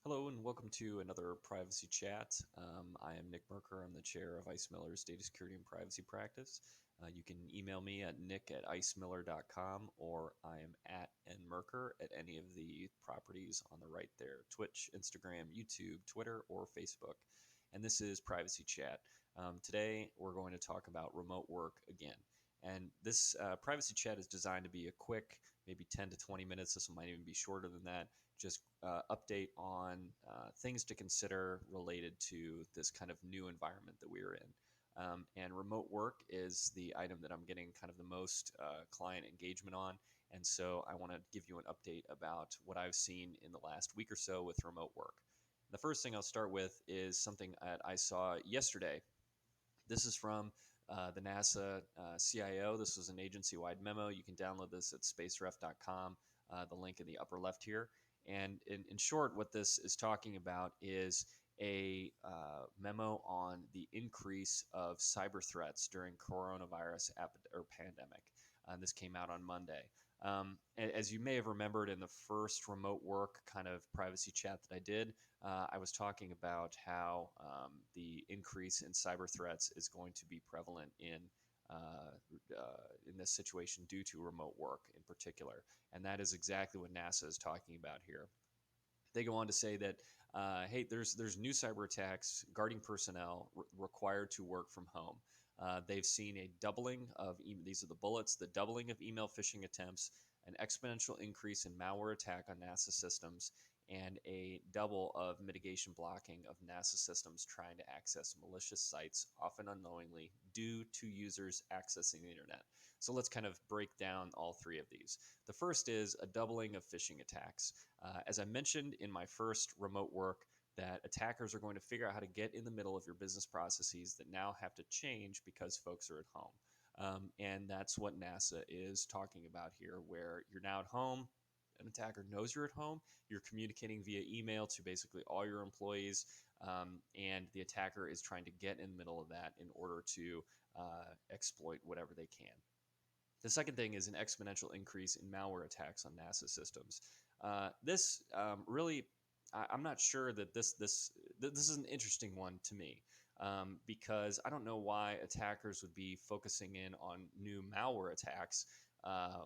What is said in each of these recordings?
Hello and welcome to another privacy chat. I am Nick Merker. I'm the chair of Ice Miller's Data Security and Privacy Practice. You can email me at nick@icemiller.com or I am at nmerker at any of the properties on the right there: Twitch, Instagram, YouTube, Twitter, or Facebook. And this is Privacy Chat. Today we're going to talk about remote work again. And this privacy chat is designed to be a quick, maybe 10 to 20 minutes. This might even be shorter than that, just update on things to consider related to this kind of new environment that we're in. And remote work is the item that I'm getting kind of the most client engagement on. And so I want to give you an update about what I've seen in the last week or so with remote work. The first thing I'll start with is something that I saw yesterday. This is from the NASA CIO. This was an agency-wide memo. You can download this at spaceref.com, the link in the upper left here. And in short, what this is talking about is a memo on the increase of cyber threats during coronavirus or pandemic. This came out on Monday. As you may have remembered in the first remote work kind of privacy chat that I did, I was talking about how the increase in cyber threats is going to be prevalent in this situation due to remote work in particular, and that is exactly what NASA is talking about here. They go on to say that, hey, there's new cyber attacks guarding personnel required to work from home. They've seen a doubling of these are the bullets: the doubling of email phishing attempts, an exponential increase in malware attack on NASA systems, and a double of mitigation blocking of NASA systems trying to access malicious sites, often unknowingly, due to users accessing the internet. So let's kind of break down all three of these. The first is a doubling of phishing attacks. As I mentioned in my first remote work, that attackers are going to figure out how to get in the middle of your business processes that now have to change because folks are at home. And that's what NASA is talking about here, where you're now at home. An attacker knows you're at home. You're communicating via email to basically all your employees, and the attacker is trying to get in the middle of that in order to exploit whatever they can. The second thing is an exponential increase in malware attacks on NASA systems. This really, I'm not sure that this is an interesting one to me, because I don't know why attackers would be focusing in on new malware attacks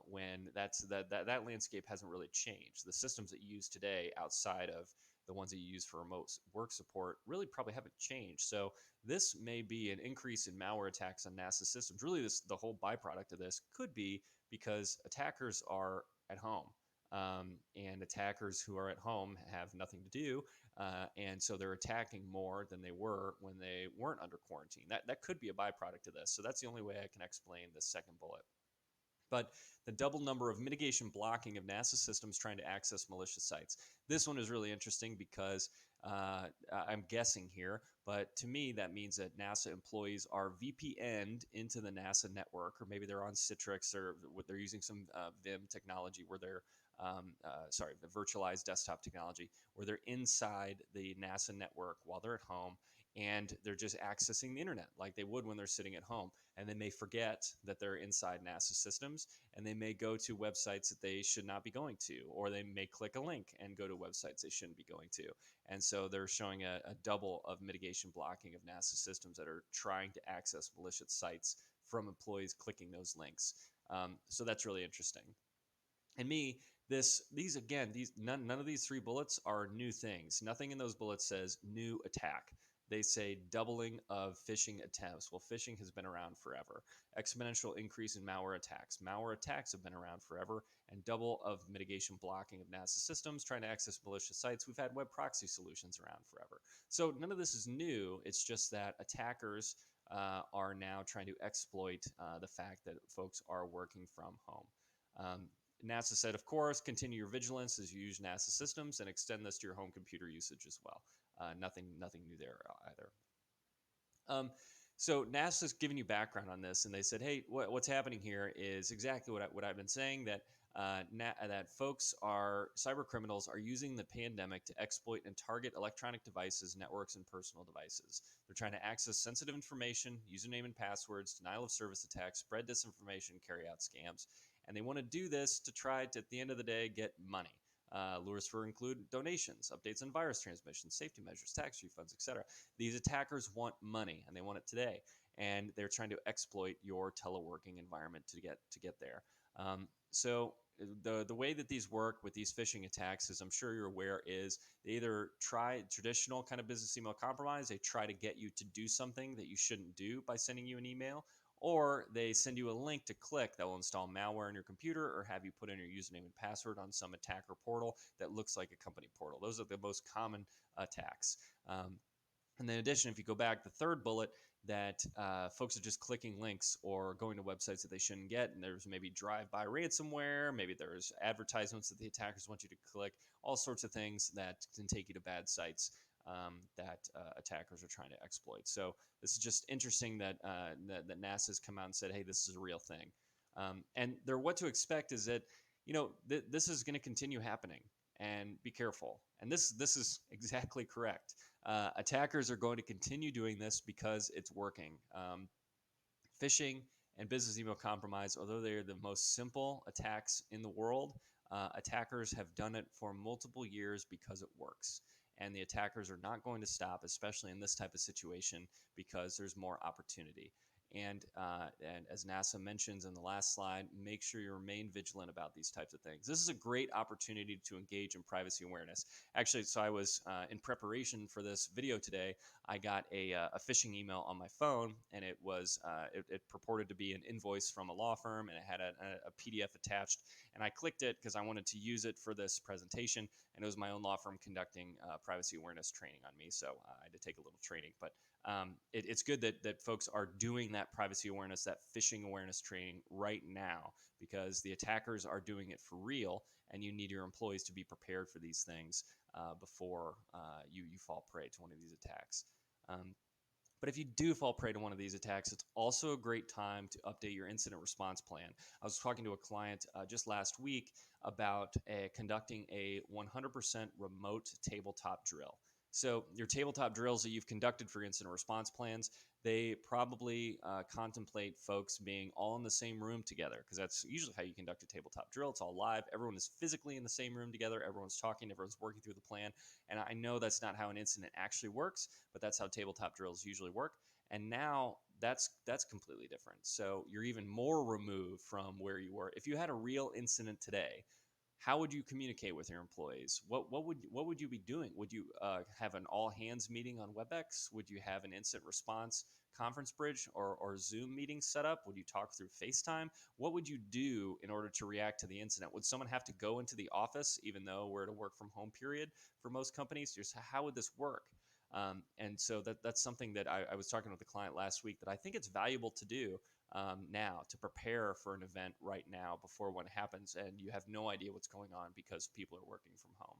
when that landscape hasn't really changed. The systems that you use today, outside of the ones that you use for remote work support, really probably haven't changed. So this may be an increase in malware attacks on NASA systems. Really, the whole byproduct of this could be because attackers are at home. And attackers who are at home have nothing to do, and so they're attacking more than they were when they weren't under quarantine. That could be a byproduct of this. So that's the only way I can explain this second bullet. But the double number of mitigation blocking of NASA systems trying to access malicious sites. This one is really interesting because I'm guessing here, but to me, that means that NASA employees are VPN'd into the NASA network, or maybe they're on Citrix, or they're using some VIM technology where they're the virtualized desktop technology, where they're inside the NASA network while they're at home, and they're just accessing the internet like they would when they're sitting at home. And they may forget that they're inside NASA systems, and they may go to websites that they should not be going to, or they may click a link and go to websites they shouldn't be going to. And so they're showing a double of mitigation blocking of NASA systems that are trying to access malicious sites from employees clicking those links. So that's really interesting. And none of these three bullets are new things. Nothing in those bullets says new attack. They say doubling of phishing attempts. Well, phishing has been around forever. Exponential increase in malware attacks. Malware attacks have been around forever. And double of mitigation blocking of NASA systems trying to access malicious sites. We've had web proxy solutions around forever. So none of this is new. It's just that attackers are now trying to exploit the fact that folks are working from home. NASA said, of course, continue your vigilance as you use NASA systems and extend this to your home computer usage as well. Nothing new there either. So NASA's giving you background on this, and they said, hey, what's happening here is exactly what I've been saying, that that cyber criminals are using the pandemic to exploit and target electronic devices, networks, and personal devices. They're trying to access sensitive information, username and passwords, denial of service attacks, spread disinformation, carry out scams. And they want to do this to try to, at the end of the day, get money. Lures for include donations, updates on virus transmission, safety measures, tax refunds, etc. These attackers want money and they want it today, and they're trying to exploit your teleworking environment to get there. So the way that these work with these phishing attacks, as I'm sure you're aware, is they either try traditional kind of business email compromise, they try to get you to do something that you shouldn't do by sending you an email, or they send you a link to click that will install malware on your computer or have you put in your username and password on some attacker portal that looks like a company portal. Those are the most common attacks. And in addition, if you go back, the third bullet, that folks are just clicking links or going to websites that they shouldn't get. And there's maybe drive-by ransomware. Maybe there's advertisements that the attackers want you to click. All sorts of things that can take you to bad sites that attackers are trying to exploit. So this is just interesting that NASA's come out and said, hey, this is a real thing. And their what to expect is that, this is going to continue happening. And be careful. And this is exactly correct. Attackers are going to continue doing this because it's working. Phishing and business email compromise, although they're the most simple attacks in the world, attackers have done it for multiple years because it works. And the attackers are not going to stop, especially in this type of situation, because there's more opportunity. And as NASA mentions in the last slide, make sure you remain vigilant about these types of things. This is a great opportunity to engage in privacy awareness. Actually, so I was in preparation for this video today. I got a phishing email on my phone, and it purported to be an invoice from a law firm, and it had a PDF attached. And I clicked it because I wanted to use it for this presentation, and it was my own law firm conducting privacy awareness training on me, so I had to take a little training. But it's good that folks are doing that privacy awareness, that phishing awareness training right now, because the attackers are doing it for real, and you need your employees to be prepared for these things before you fall prey to one of these attacks. Um, but if you do fall prey to one of these attacks, it's also a great time to update your incident response plan. I was talking to a client just last week about conducting a 100% remote tabletop drill. So your tabletop drills that you've conducted for incident response plans, they probably contemplate folks being all in the same room together, because that's usually how you conduct a tabletop drill. It's all live. Everyone is physically in the same room together. Everyone's talking. Everyone's working through the plan. And I know that's not how an incident actually works, but that's how tabletop drills usually work. And now that's completely different. So you're even more removed from where you were. If you had a real incident today, how would you communicate with your employees? What would you be doing? Would you have an all hands meeting on WebEx? Would you have an instant response conference bridge or Zoom meeting set up? Would you talk through FaceTime? What would you do in order to react to the incident? Would someone have to go into the office, even though we're at a work from home period for most companies? Just how would this work? And so that's something that I was talking with a client last week that I think it's valuable to do now, to prepare for an event right now before one happens and you have no idea what's going on because people are working from home.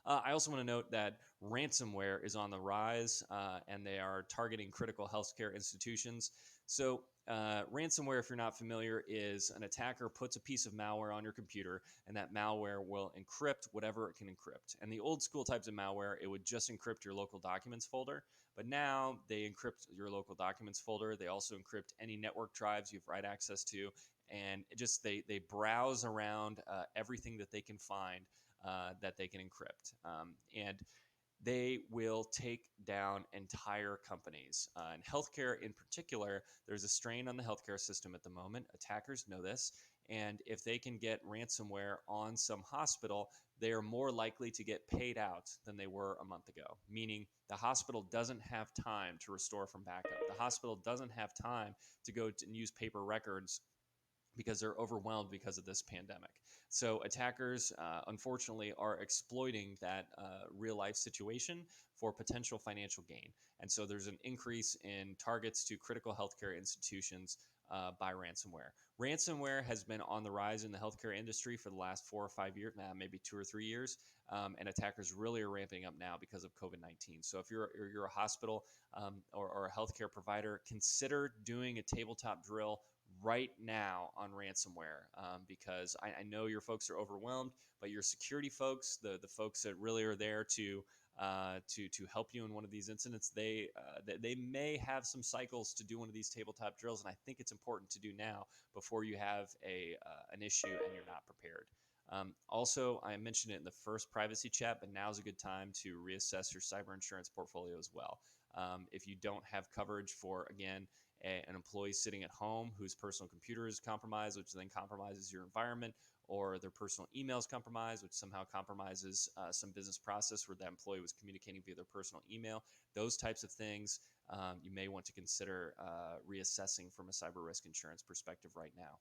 I also want to note that ransomware is on the rise, and they are targeting critical healthcare institutions. So, ransomware, if you're not familiar, is an attacker puts a piece of malware on your computer, and that malware will encrypt whatever it can encrypt. And the old school types of malware, it would just encrypt your local documents folder. But now they encrypt your local documents folder. They also encrypt any network drives you have write access to, and they browse around everything that they can find that they can encrypt. And they will take down entire companies. In healthcare in particular, there's a strain on the healthcare system at the moment. Attackers know this. And if they can get ransomware on some hospital, they are more likely to get paid out than they were a month ago, meaning the hospital doesn't have time to restore from backup. The hospital doesn't have time to go and use paper records because they're overwhelmed because of this pandemic. So attackers, unfortunately, are exploiting that real life situation for potential financial gain. And so there's an increase in targets to critical healthcare institutions by ransomware. Ransomware has been on the rise in the healthcare industry for the last 4 or 5 years, maybe 2 or 3 years, and attackers really are ramping up now because of COVID-19. So if you're a hospital or a healthcare provider, consider doing a tabletop drill right now on ransomware, because I know your folks are overwhelmed, but your security folks, the folks that really are there to help you in one of these incidents, they may have some cycles to do one of these tabletop drills, and I think it's important to do now before you have an issue and you're not prepared. Also, I mentioned it in the first privacy chat, but now's a good time to reassess your cyber insurance portfolio as well. If you don't have coverage for, again, an employee sitting at home whose personal computer is compromised, which then compromises your environment, or their personal emails compromised, which somehow compromises some business process where that employee was communicating via their personal email, those types of things you may want to consider reassessing from a cyber risk insurance perspective right now.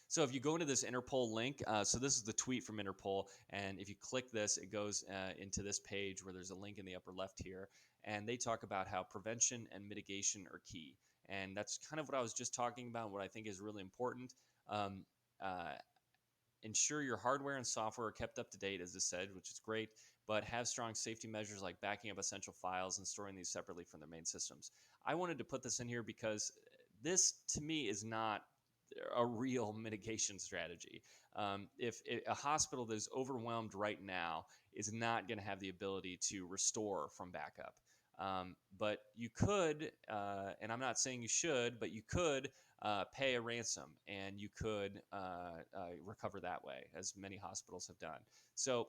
So if you go into this Interpol link, so this is the tweet from Interpol, and if you click this, it goes into this page where there's a link in the upper left here, and they talk about how prevention and mitigation are key. And that's kind of what I was just talking about, what I think is really important. Um, uh, Ensure your hardware and software are kept up to date, as I said, which is great, but have strong safety measures like backing up essential files and storing these separately from their main systems. I wanted to put this in here because this, to me, is not a real mitigation strategy. If a hospital that is overwhelmed right now is not going to have the ability to restore from backup. But you could, and I'm not saying you should, but you could pay a ransom and you could recover that way, as many hospitals have done. So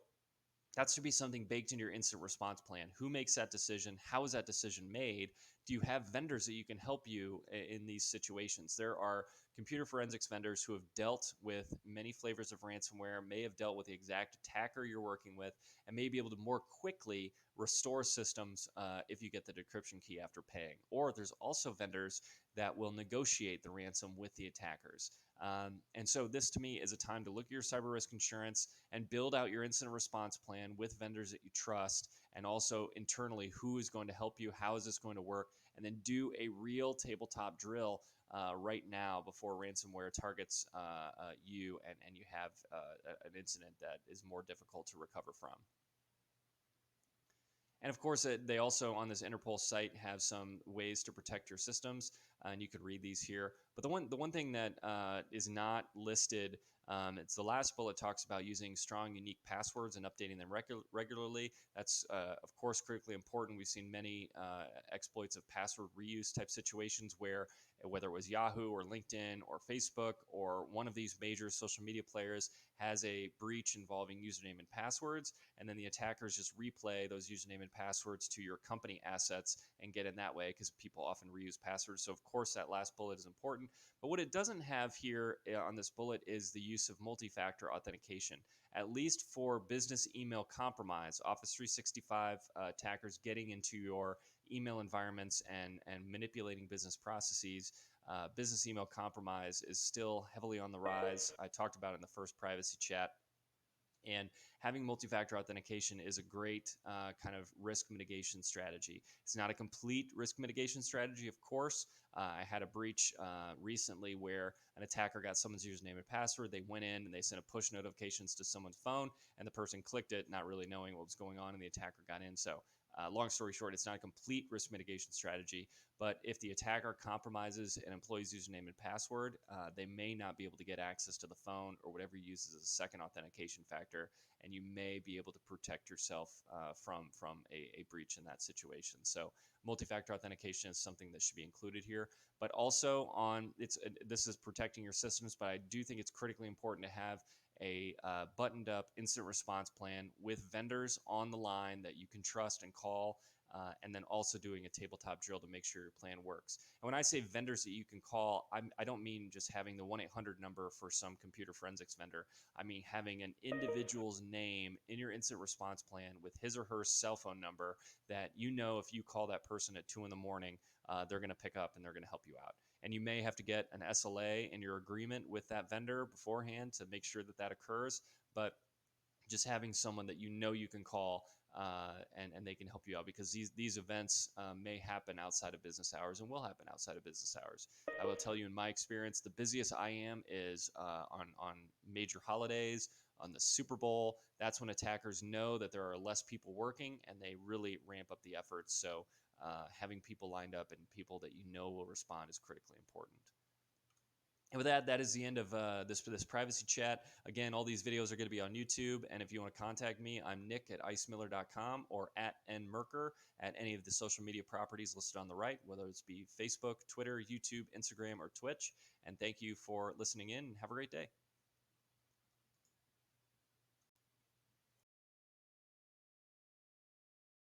that should be something baked into your incident response plan. Who makes that decision? How is that decision made? Do you have vendors that you can help you in these situations? There are computer forensics vendors who have dealt with many flavors of ransomware, may have dealt with the exact attacker you're working with, and may be able to more quickly restore systems if you get the decryption key after paying. Or there's also vendors that will negotiate the ransom with the attackers. And so this to me is a time to look at your cyber risk insurance and build out your incident response plan with vendors that you trust, and also internally who is going to help you, how is this going to work, and then do a real tabletop drill right now before ransomware targets you, and you have an incident that is more difficult to recover from. And of course, they also on this Interpol site have some ways to protect your systems, and you could read these here. But the one thing that is not listed, it's the last bullet, talks about using strong, unique passwords and updating them regularly. That's of course critically important. We've seen many exploits of password reuse type situations where, whether it was Yahoo or LinkedIn or Facebook or one of these major social media players has a breach involving username and passwords, and then the attackers just replay those username and passwords to your company assets and get in that way, because people often reuse passwords. So of course that last bullet is important, but what it doesn't have here on this bullet is the use of multi-factor authentication, at least for business email compromise. Office 365 attackers getting into your email environments and manipulating business processes. Business email compromise is still heavily on the rise. I talked about it in the first privacy chat. And having multi-factor authentication is a great kind of risk mitigation strategy. It's not a complete risk mitigation strategy, of course. I had a breach recently where an attacker got someone's username and password. They went in and they sent a push notifications to someone's phone, and the person clicked it, not really knowing what was going on, and the attacker got in. So long story short, it's not a complete risk mitigation strategy, but if the attacker compromises an employee's username and password, they may not be able to get access to the phone or whatever you use as a second authentication factor, and you may be able to protect yourself from a breach in that situation. So multi-factor authentication is something that should be included here, but also on this is protecting your systems, but I do think it's critically important to have a buttoned up incident response plan with vendors on the line that you can trust and call, and then also doing a tabletop drill to make sure your plan works. And when I say vendors that you can call, I don't mean just having the 1-800 number for some computer forensics vendor. I mean having an individual's name in your incident response plan with his or her cell phone number that you know if you call that person at 2 in the morning, they're going to pick up and they're going to help you out. And you may have to get an SLA in your agreement with that vendor beforehand to make sure that that occurs. But just having someone that you know you can call, and they can help you out, because these events may happen outside of business hours and will happen outside of business hours. I will tell you, in my experience, the busiest I am is on major holidays, on the Super Bowl. That's when attackers know that there are less people working, and they really ramp up the efforts. So having people lined up and people that you know will respond is critically important. And with that, that is the end of this privacy chat. Again, all these videos are going to be on YouTube. And if you want to contact me, I'm Nick at icemiller.com or at nmerker at any of the social media properties listed on the right, whether it's be Facebook, Twitter, YouTube, Instagram, or Twitch. And thank you for listening in, and have a great day.